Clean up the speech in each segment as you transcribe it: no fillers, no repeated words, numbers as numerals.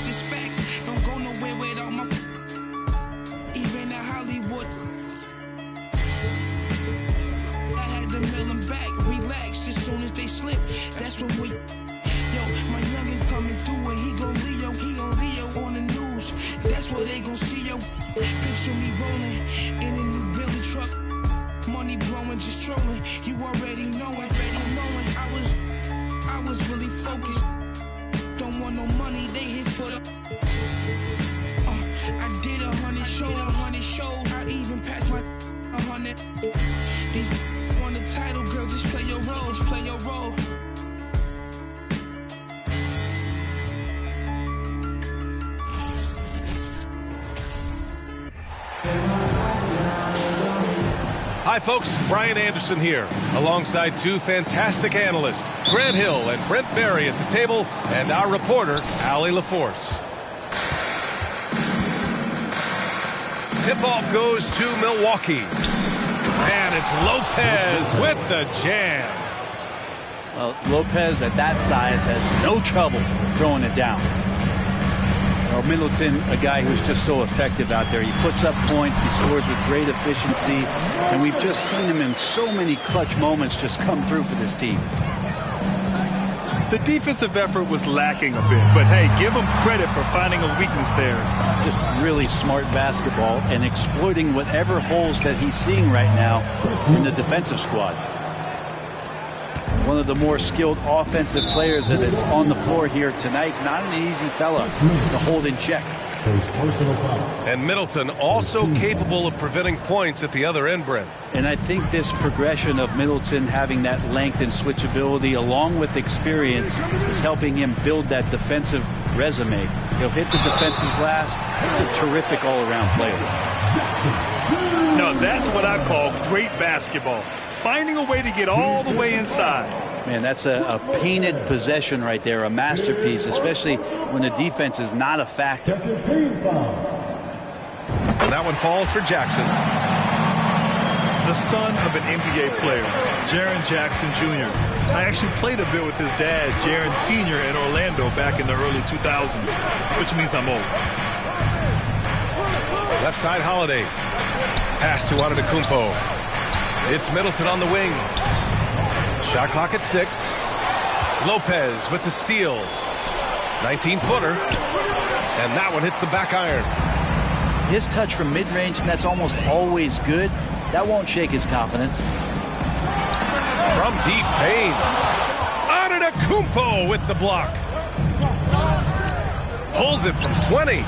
This is facts. Don't go nowhere without my. Even in Hollywood. I had to mail them back. Relax as soon as they slip. That's when we. Yo, my youngin' coming through and he gon' Leo on the news. That's what they gon' see, yo. Picture me rolling in a new Billy truck. Money blowing, just trolling. You already knowin'. I was really focused. Don't want no money, they hit for the. I did 100 shows. I even passed my 100. These on the title, girl, just play your role. Hi folks, Brian Anderson here, alongside two fantastic analysts, Grant Hill and Brent Barry at the table, and our reporter, Allie LaForce. Tip-off goes to Milwaukee. And it's Lopez with the jam. Well, Lopez at that size has no trouble throwing it down. Middleton, a guy who's just so effective out there. He puts up points, he scores with great efficiency, and we've just seen him in so many clutch moments just come through for this team. The defensive effort was lacking a bit, but hey, give him credit for finding a weakness there. Just really smart basketball and exploiting whatever holes that he's seeing right now in the defensive squad. One of the more skilled offensive players that is on the floor here tonight. Not an easy fella to hold in check. And Middleton also capable of preventing points at the other end, Brent. And I think this progression of Middleton having that length and switchability along with experience is helping him build that defensive resume. He'll hit the defensive glass. He's a terrific all-around player. Now that's what I call great basketball. Finding a way to get all the way inside. Man, that's a painted possession right there, a masterpiece, especially when the defense is not a factor. And that one falls for Jackson. The son of an NBA player, Jaren Jackson Jr. I actually played a bit with his dad, Jaren Sr. in Orlando back in the early 2000s, which means I'm old. Left side Holiday. Pass to Antetokounmpo. It's Middleton on the wing. Shot clock at 6. Lopez with the steal. 19-footer. And that one hits the back iron. His touch from mid-range, and that's almost always good. That won't shake his confidence. From deep, Payne. Antetokounmpo with the block. Pulls it from 20.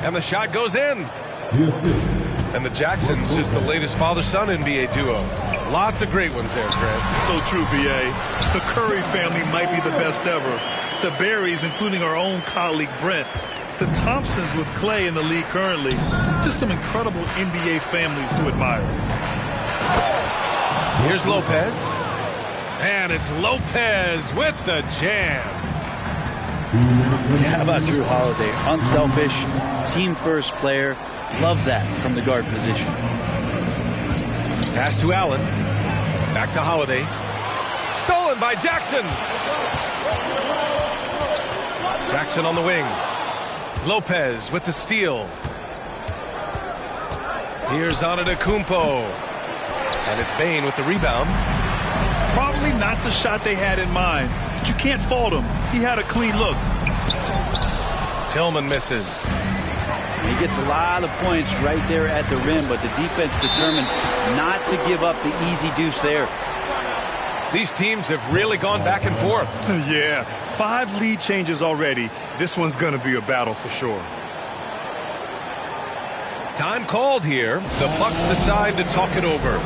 And the shot goes in. And the Jacksons just the latest father-son NBA duo. Lots of great ones there, Grant. So true, B.A. The Curry family might be the best ever. The Barrys, including our own colleague Brent. The Thompsons with Clay in the league currently. Just some incredible NBA families to admire. Here's Lopez. And it's Lopez with the jam. How about Drew Holiday? Unselfish, team-first player. Love that from the guard position. Pass to Allen. Back to Holiday. Stolen by Jackson. Jackson on the wing. Lopez with the steal. Here's Antetokounmpo. And it's Bane with the rebound. Probably not the shot they had in mind, but you can't fault him. He had a clean look. Tillman misses. He gets a lot of points right there at the rim, but the defense determined not to give up the easy deuce there. These teams have really gone back and forth. Yeah, 5 lead changes already. This one's going to be a battle for sure. Time called here. The Bucks decide to talk it over.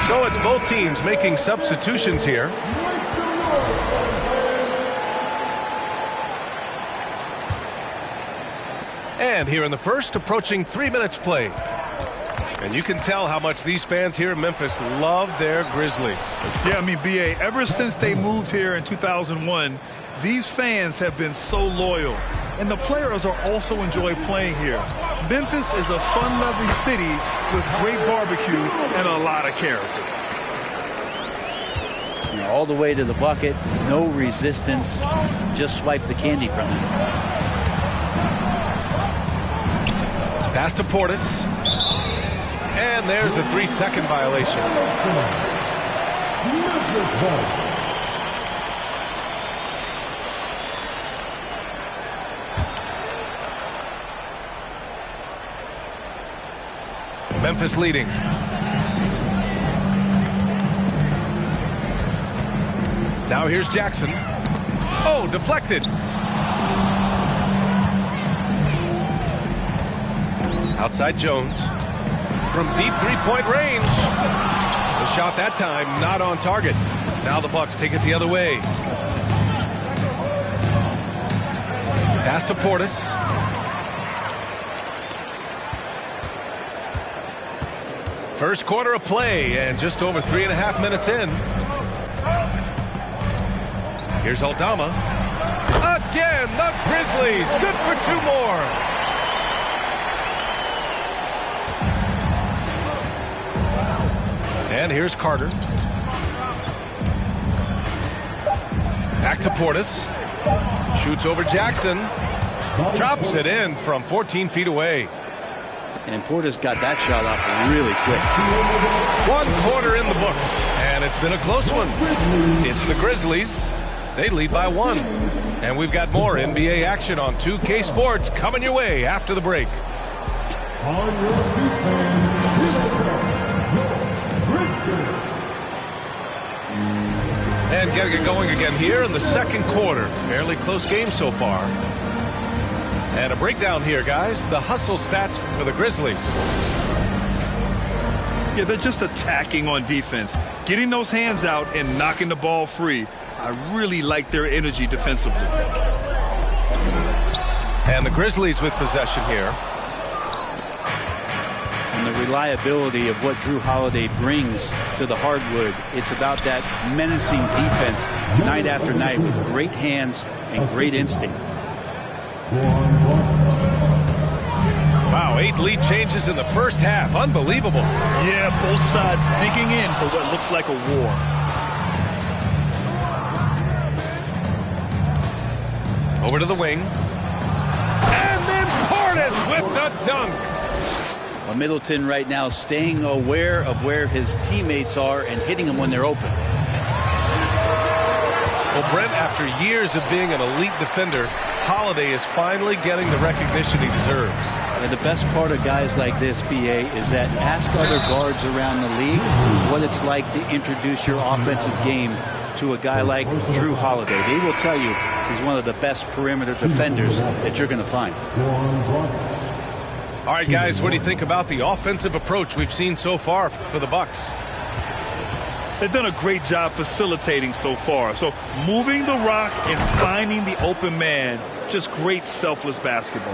So it's both teams making substitutions here. And here in the first, approaching 3 minutes played. And you can tell how much these fans here in Memphis love their Grizzlies. Yeah, I mean, B.A., ever since they moved here in 2001, these fans have been so loyal. And the players are also enjoy playing here. Memphis is a fun-loving city with great barbecue and a lot of character. All the way to the bucket, no resistance, just swipe the candy from him. Pass to Portis. And there's a 3-second violation. Memphis leading. Now here's Jackson. Oh, deflected. Outside Jones. From deep three-point range. The shot that time not on target. Now the Bucks take it the other way. Pass to Portis. First quarter of play and just over 3.5 minutes in. Here's Aldama. Again, the Grizzlies. Good for 2 more. And here's Carter. Back to Portis. Shoots over Jackson. Drops it in from 14 feet away. And Portis got that shot off really quick. 1 quarter in the books, and it's been a close one. It's the Grizzlies. They lead by 1. And we've got more NBA action on 2K Sports coming your way after the break. And getting it going again here in the second quarter. Fairly close game so far. And a breakdown here, guys. The hustle stats for the Grizzlies. Yeah, they're just attacking on defense. Getting those hands out and knocking the ball free. I really like their energy defensively. And the Grizzlies with possession here. And the reliability of what Drew Holiday brings to the hardwood. It's about that menacing defense night after night with great hands and great instinct. Wow, 8 lead changes in the first half. Unbelievable. Yeah, both sides digging in for what looks like a war. Over to the wing. And then Portis with the dunk. Well, Middleton right now staying aware of where his teammates are and hitting them when they're open. Well, Brent, after years of being an elite defender, Holiday is finally getting the recognition he deserves. And the best part of guys like this, BA, is that ask other guards around the league what it's like to introduce your offensive game to a guy like Drew Holiday. They will tell you he's one of the best perimeter defenders that you're going to find. All right, guys, what do you think about the offensive approach we've seen so far for the Bucks? They've done a great job facilitating so far. So moving the rock and finding the open man, just great selfless basketball.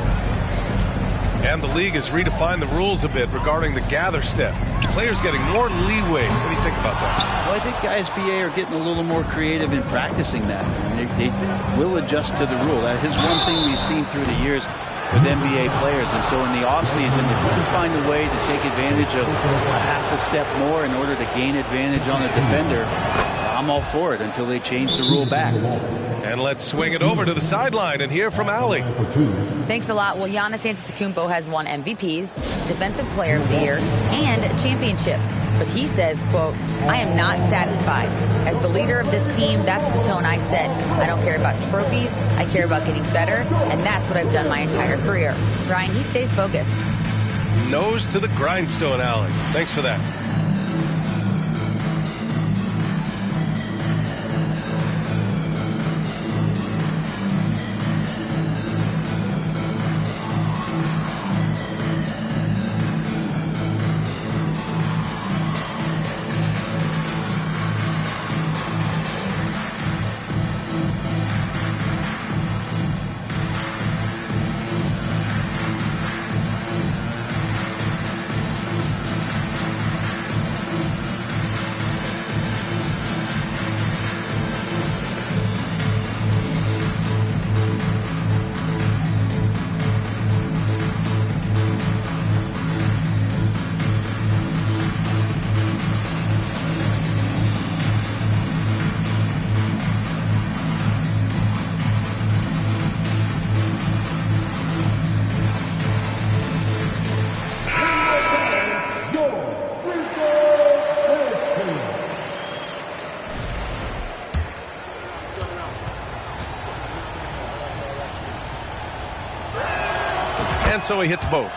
And the league has redefined the rules a bit regarding the gather step. Players getting more leeway. What do you think about that? Well, I think guys, BA, are getting a little more creative in practicing that. I mean, they will adjust to the rule. That is one thing we've seen through the years with NBA players. And so in the offseason, if you can find a way to take advantage of a half a step more in order to gain advantage on a defender, I'm all for it until they change the rule back. And let's swing it over to the sideline and hear from Allie. Thanks a lot. Well, Giannis Antetokounmpo has won MVPs, Defensive Player of the Year, and a championship. But he says, quote, I am not satisfied. As the leader of this team, that's the tone I set. I don't care about trophies. I care about getting better, and that's what I've done my entire career. Brian, he stays focused. Nose to the grindstone, Allie. Thanks for that. so he hits both.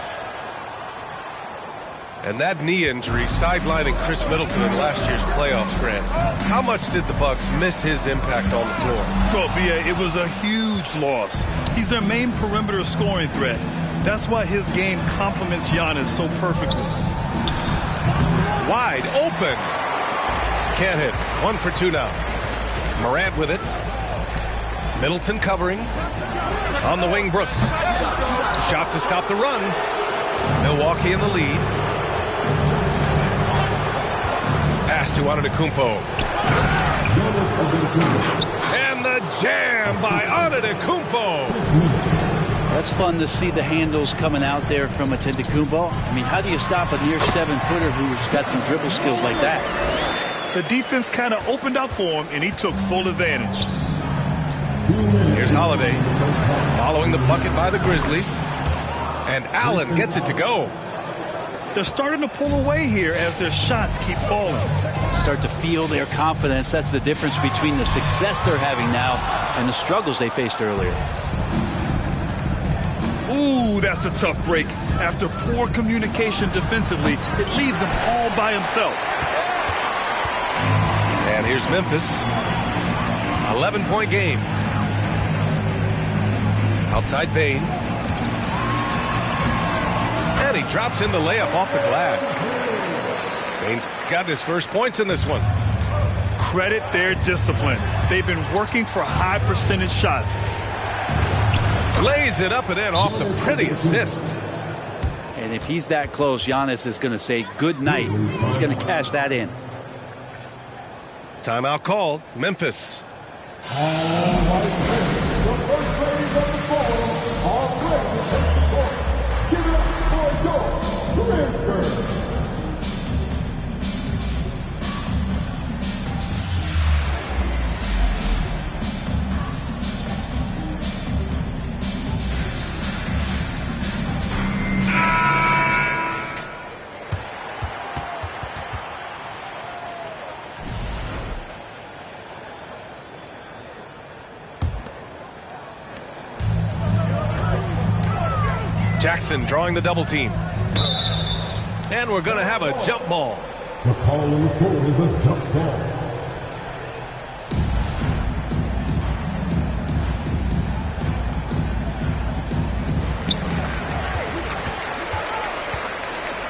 And that knee injury sidelining Chris Middleton in last year's playoffs, Grant. How much did the Bucks miss his impact on the floor? Well, B.A., it was a huge loss. He's their main perimeter scoring threat. That's why his game complements Giannis so perfectly. Wide open. Can't hit. 1 for 2 now. Morant with it. Middleton covering. On the wing, Brooks. Shot to stop the run. Milwaukee in the lead. Pass to Antetokounmpo. And the jam by Antetokounmpo. That's fun to see the handles coming out there from Antetokounmpo. I mean, how do you stop a near 7-footer who's got some dribble skills like that? The defense kind of opened up for him, and he took full advantage. Here's Holiday following the bucket by the Grizzlies. And Allen gets it to go. They're starting to pull away here as their shots keep falling. Start to feel their confidence. That's the difference between the success they're having now and the struggles they faced earlier. Ooh, that's a tough break. After poor communication defensively, it leaves him all by himself. And here's Memphis. 11-point game. Outside Bane. And he drops in the layup off the glass. Bane's got his first points in this one. Credit their discipline. They've been working for high percentage shots. Lays it up and in off the pretty assist. And if he's that close, Giannis is going to say good night. He's going to cash that in. Timeout called. Memphis. Jackson drawing the double team. And we're going to have a jump ball. The call on the floor is a jump ball.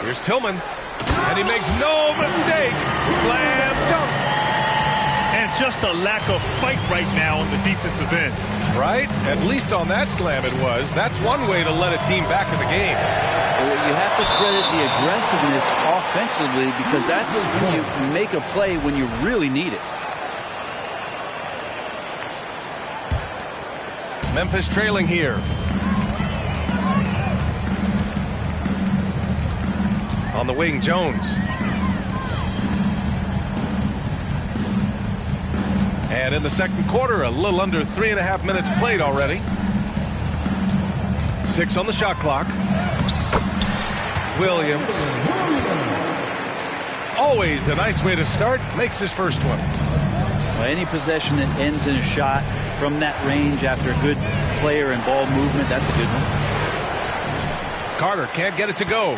Here's Tillman. And he makes no mistake. Slam dunk. And just a lack of fight right now on the defensive end. Right? At least on that slam it was. That's one way to let a team back in the game. You have to credit the aggressiveness offensively because that's when you make a play when you really need it. Memphis trailing here. On the wing, Jones. And in the second quarter, a little under 3.5 minutes played already. 6 on the shot clock. Williams. Always a nice way to start. Makes his first one. Well, any possession that ends in a shot from that range after good player and ball movement, that's a good one. Carter can't get it to go.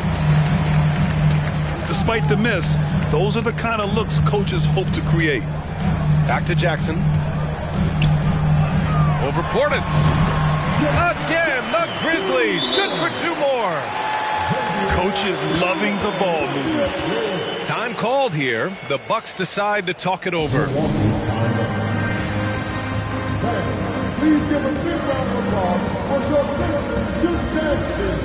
Despite the miss, those are the kind of looks coaches hope to create. Back to Jackson. Over Portis. Again, the Grizzlies. Good for 2 more. Coach is loving the ball movement. Time called here. The Bucks decide to talk it over. Please give a big round of applause for your Memphis Jackson.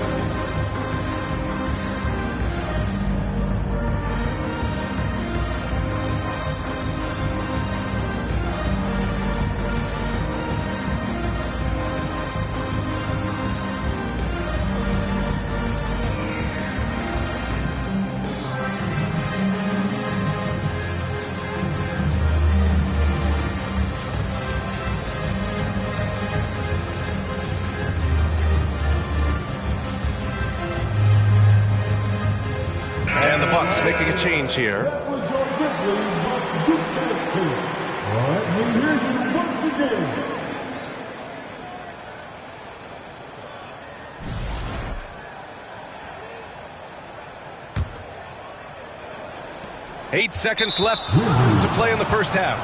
Making a change here. That was your Grizzlies team. All right, we hear you once again. 8 seconds left to play in the first half.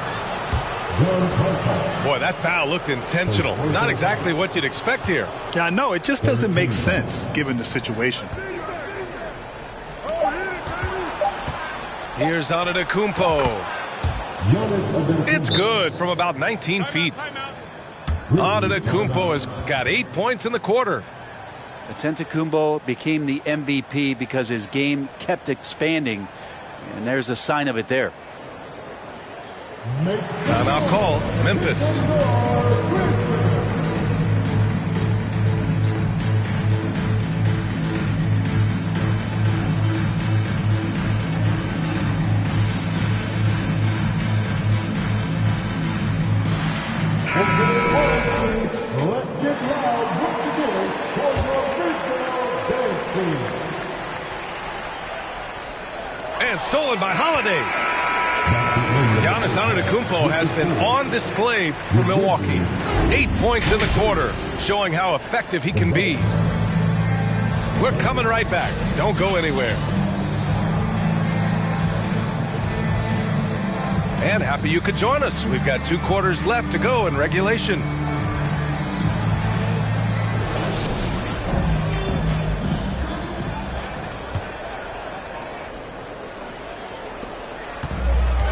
Boy, that foul looked intentional. Not exactly what you'd expect here. Yeah, I know. It just doesn't make sense given the situation. Here's Antetokounmpo. It's good from about 19 feet. Antetokounmpo has got 8 points in the quarter. Antetokounmpo became the MVP because his game kept expanding, and there's a sign of it there. Timeout call, Memphis. Let's get loud once again for your original dance team. And stolen by Holiday. Giannis Antetokounmpo has been on display for Milwaukee. 8 points in the quarter, showing how effective he can be. We're coming right back. Don't go anywhere. And happy you could join us. We've got 2 quarters left to go in regulation.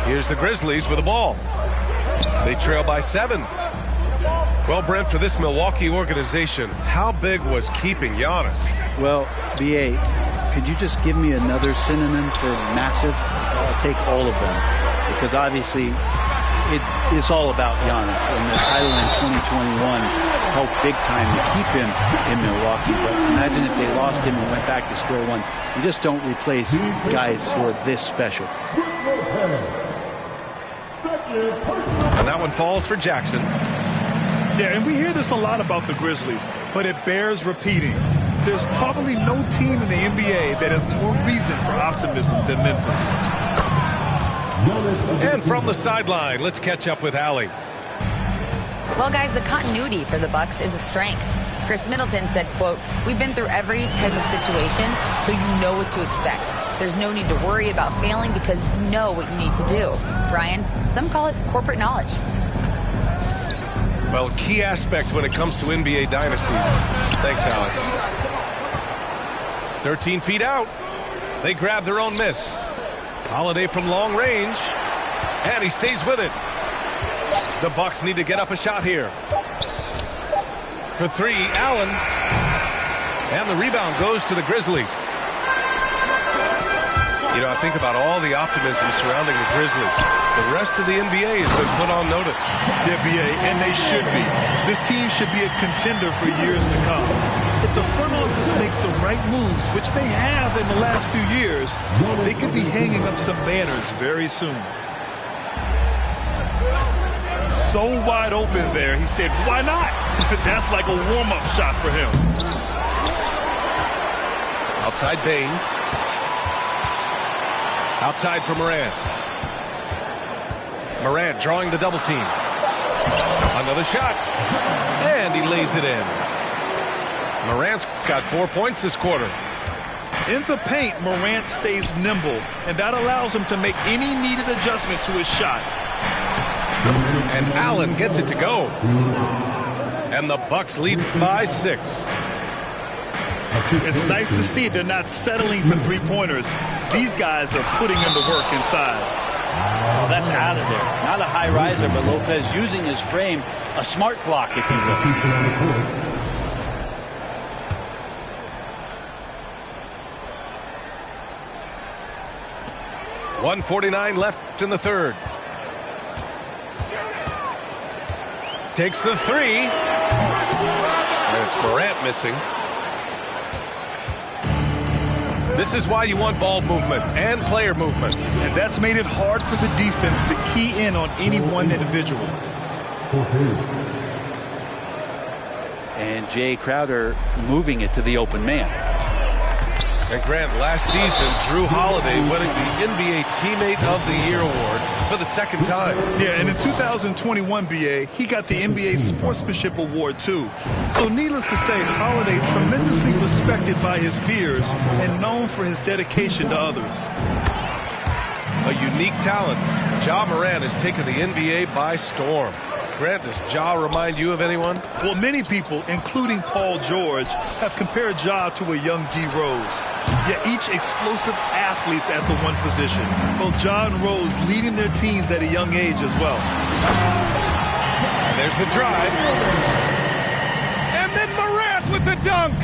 Here's the Grizzlies with the ball. They trail by 7. Well, Brent, for this Milwaukee organization, how big was keeping Giannis? Well, B.A., could you just give me another synonym for massive? I'll take all of them, because obviously it's all about Giannis, and the title in 2021 helped big time to keep him in Milwaukee. But imagine if they lost him and went back to square one. You just don't replace guys who are this special. And that one falls for Jackson. Yeah, and we hear this a lot about the Grizzlies, but it bears repeating. There's probably no team in the NBA that has more reason for optimism than Memphis. And from the sideline, let's catch up with Allie. Well, guys, the continuity for the Bucks is a strength. Chris Middleton said, quote, "We've been through every type of situation, so you know what to expect. There's no need to worry about failing because you know what you need to do." Brian, some call it corporate knowledge. Well, key aspect when it comes to NBA dynasties. Thanks, Allie. 13 feet out. They grab their own miss. Holiday from long range. And he stays with it. The Bucks need to get up a shot here. For 3, Allen. And the rebound goes to the Grizzlies. You know, I think about all the optimism surrounding the Grizzlies. The rest of the NBA has been put on notice. Yeah, B.A., and they should be. This team should be a contender for years to come. If the front office makes the right moves, which they have in the last few years, they could be hanging up some banners very soon. So wide open there, he said, why not? That's like a warm-up shot for him. Outside Bain. Outside for Morant. Morant drawing the double team. Another shot. And he lays it in. Morant's got 4 points this quarter. In the paint, Morant stays nimble, and that allows him to make any needed adjustment to his shot. And Allen gets it to go. And the Bucks lead by 6. It's nice to see they're not settling for three-pointers. These guys are putting in the work inside. Oh, that's out of there. Not a high riser, but Lopez using his frame, a smart block, if you will. 1:49 left in the third. Takes the 3. And it's Morant missing. This is why you want ball movement and player movement. And that's made it hard for the defense to key in on any one individual. And Jay Crowder moving it to the open man. And Grant, last season, Drew Holiday winning the NBA Teammate of the Year award for the second time. Yeah, and in 2021, BA, he got the NBA Sportsmanship Award, too. So needless to say, Holiday tremendously respected by his peers and known for his dedication to others. A unique talent. Ja Morant has taken the NBA by storm. Grant, does Ja remind you of anyone? Well, many people, including Paul George, have compared Ja to a young D. Rose. Yet each explosive athletes at the one position. Both Ja and Rose leading their teams at a young age as well. And there's the drive. And then Morant with the dunk.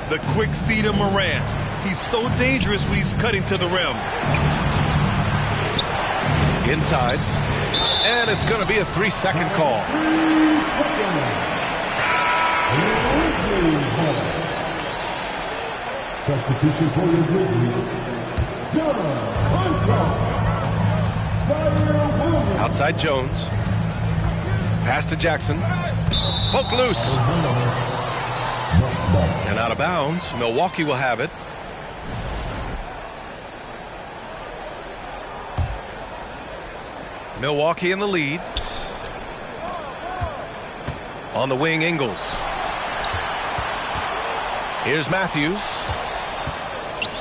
The quick feed of Morant. He's so dangerous when he's cutting to the rim. Inside. And it's going to be a 3-second call. Substitution for the Grizzlies. Outside Jones. Pass to Jackson. Poke loose. And out of bounds. Milwaukee will have it. Milwaukee in the lead. On the wing, Ingles. Here's Matthews.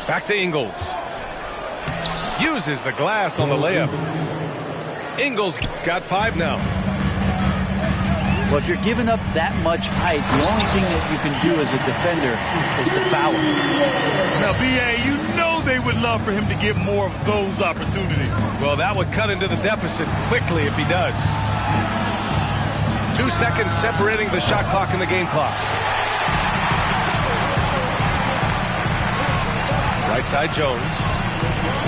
Back to Ingles. Uses the glass on the layup. Ingles got 5 now. Well, if you're giving up that much height, the only thing that you can do as a defender is to foul him. Now, B.A., you know they would love for him to get more of those opportunities. Well, that would cut into the deficit quickly if he does. 2 seconds separating the shot clock and the game clock. Right side Jones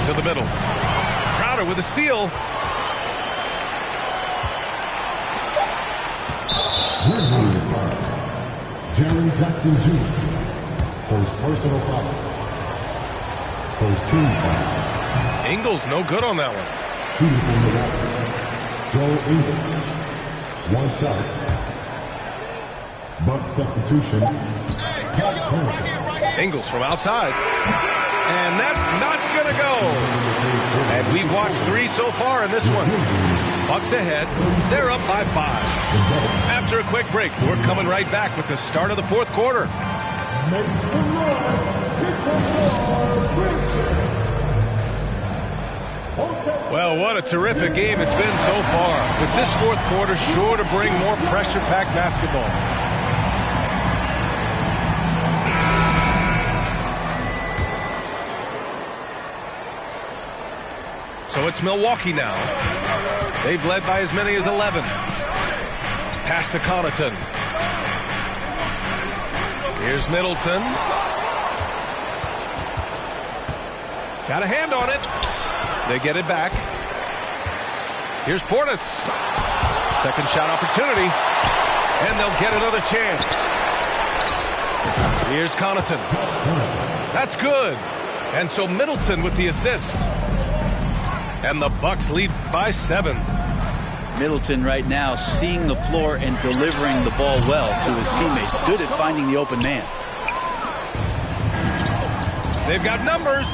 to the middle. Crowder with a steal. Jerry Jackson Jr. First personal foul. First team foul. Ingles no good on that one. Shooting from the right. Joe Ingles. One shot. Bump substitution. Ingles from outside. And that's not going to go. And we've watched 3 so far in this one. Bucks ahead. They're up by 5. After a quick break, we're coming right back with the start of the 4th quarter. Well, what a terrific game it's been so far. With this 4th quarter sure to bring more pressure-packed basketball. So it's Milwaukee now. They've led by as many as 11. Pass to Connaughton. Here's Middleton. Got a hand on it. They get it back. Here's Portis. Second shot opportunity. And they'll get another chance. Here's Connaughton. That's good. And so Middleton with the assist. And the Bucks lead by 7. Middleton right now seeing the floor and delivering the ball well to his teammates. Good at finding the open man. They've got numbers.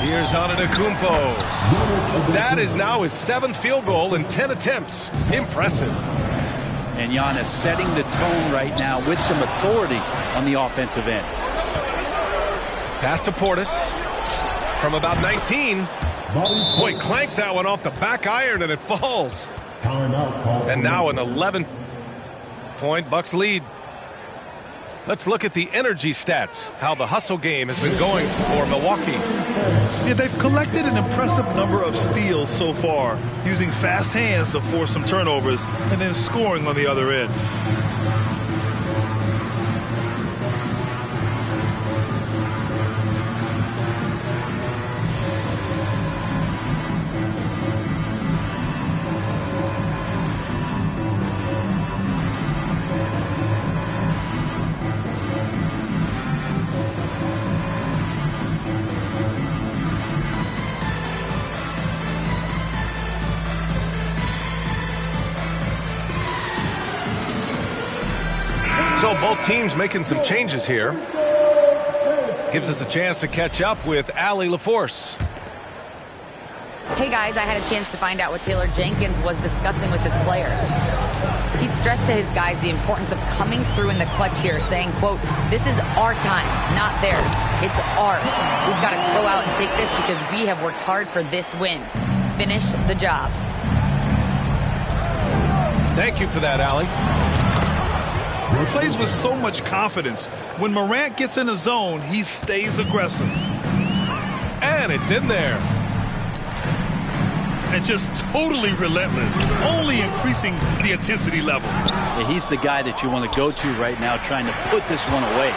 Here's Antetokounmpo. That is now his 7th field goal in 10 attempts. Impressive. And Giannis setting the tone right now with some authority on the offensive end. Pass to Portis from about 19. Boy, clanks that one off the back iron and it falls. And now an 11-point Bucks lead. Let's look at the energy stats, how the hustle game has been going for Milwaukee. Yeah, they've collected an impressive number of steals so far, using fast hands to force some turnovers and then scoring on the other end. So both teams making some changes here. Gives us a chance to catch up with Allie LaForce. Hey guys, I had a chance to find out what Taylor Jenkins was discussing with his players. He stressed to his guys the importance of coming through in the clutch here, saying, quote, "This is our time, not theirs. It's ours. We've got to go out and take this because we have worked hard for this win. Finish the job." Thank you for that, Allie. He plays with so much confidence. When Morant gets in the zone, he stays aggressive. And it's in there. And just totally relentless, only increasing the intensity level. Yeah, he's the guy that you want to go to right now, trying to put this one away.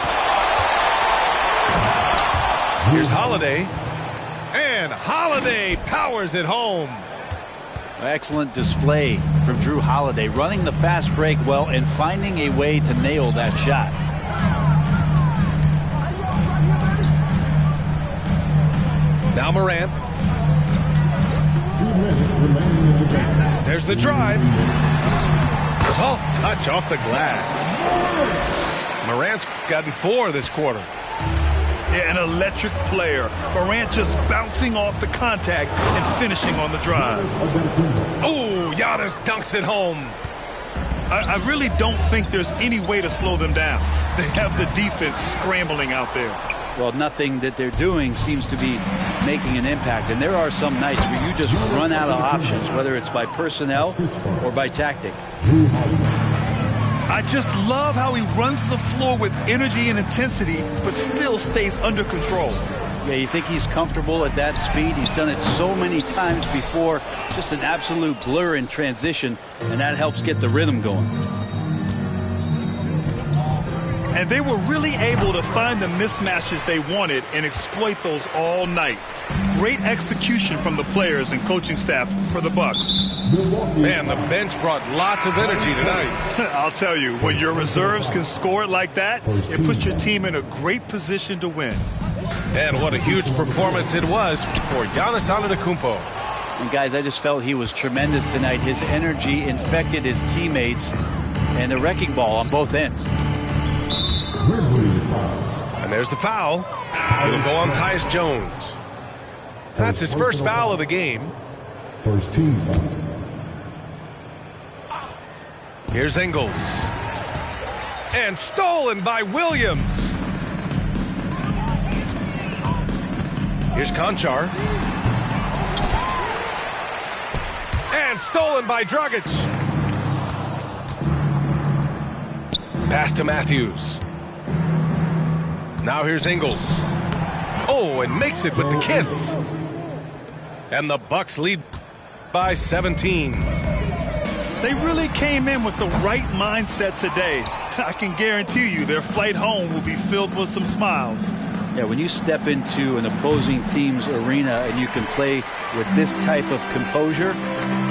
Here's Holiday. And Holiday powers it home. Excellent display from Drew Holiday, running the fast break well and finding a way to nail that shot. Now Morant. There's the drive. Soft touch off the glass. Morant's gotten 4 this quarter. Yeah, an electric player. Morant just bouncing off the contact and finishing on the drive. Oh, Giannis dunks it home. I really don't think there's any way to slow them down. They have the defense scrambling out there. Well, nothing that they're doing seems to be making an impact. And there are some nights where you just run out of options, whether it's by personnel or by tactic. I just love how he runs the floor with energy and intensity, but still stays under control. Yeah, you think he's comfortable at that speed? He's done it so many times before. Just an absolute blur in transition, and that helps get the rhythm going. And they were really able to find the mismatches they wanted and exploit those all night. Great execution from the players and coaching staff for the Bucks. Man, the bench brought lots of energy tonight. I'll tell you, when your reserves can score it like that, it puts your team in a great position to win. And what a huge performance it was for Giannis Antetokounmpo. And guys, I just felt he was tremendous tonight. His energy infected his teammates, and the wrecking ball on both ends. And there's the foul. It'll go on Tyus Jones. That's his first foul of the game. First team foul. Here's Ingles. And stolen by Williams. Here's Konchar. And stolen by Dragic. Pass to Matthews. Now here's Ingles. Oh, and makes it with the kiss. And the Bucks lead by 17. They really came in with the right mindset today. I can guarantee you their flight home will be filled with some smiles. Yeah, when you step into an opposing team's arena and you can play with this type of composure,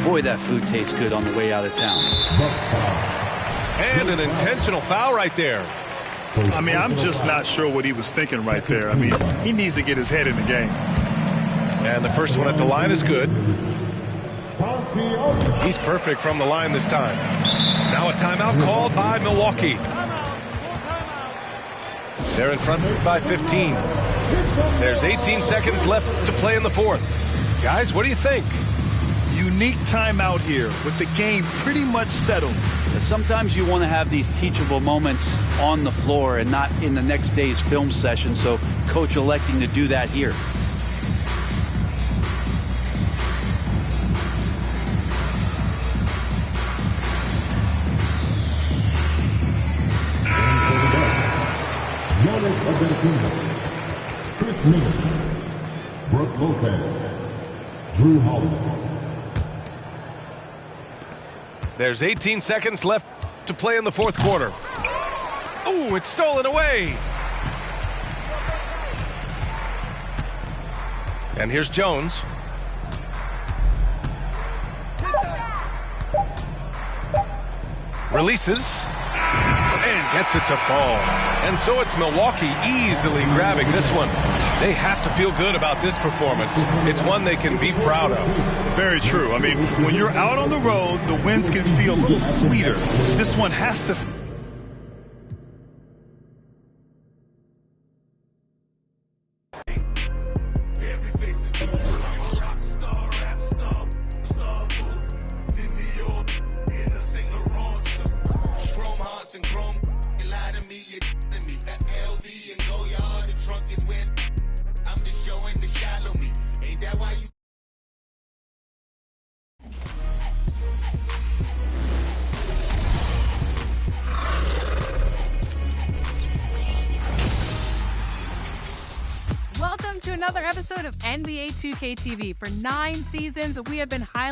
boy, that food tastes good on the way out of town. And an intentional foul right there. I mean, I'm just not sure what he was thinking right there. I mean, he needs to get his head in the game. And the first one at the line is good. He's perfect from the line this time. Now a timeout called by Milwaukee. They're in front by 15. There's 18 seconds left to play in the fourth. Guys, what do you think? Unique timeout here with the game pretty much settled. Sometimes you want to have these teachable moments on the floor and not in the next day's film session, so coach electing to do that here. Giannis Antetokounmpo, Chris Middleton, Brook Lopez, Drew Holiday. There's 18 seconds left to play in the fourth quarter. Oh, it's stolen away. And here's Jones. Releases. And gets it to fall. And so it's Milwaukee easily grabbing this one. They have to feel good about this performance. It's one they can be proud of. Very true. I mean, when you're out on the road, the wins can feel a little sweeter. This one has to... another episode of NBA 2K TV. For 9 seasons, we have been highlighting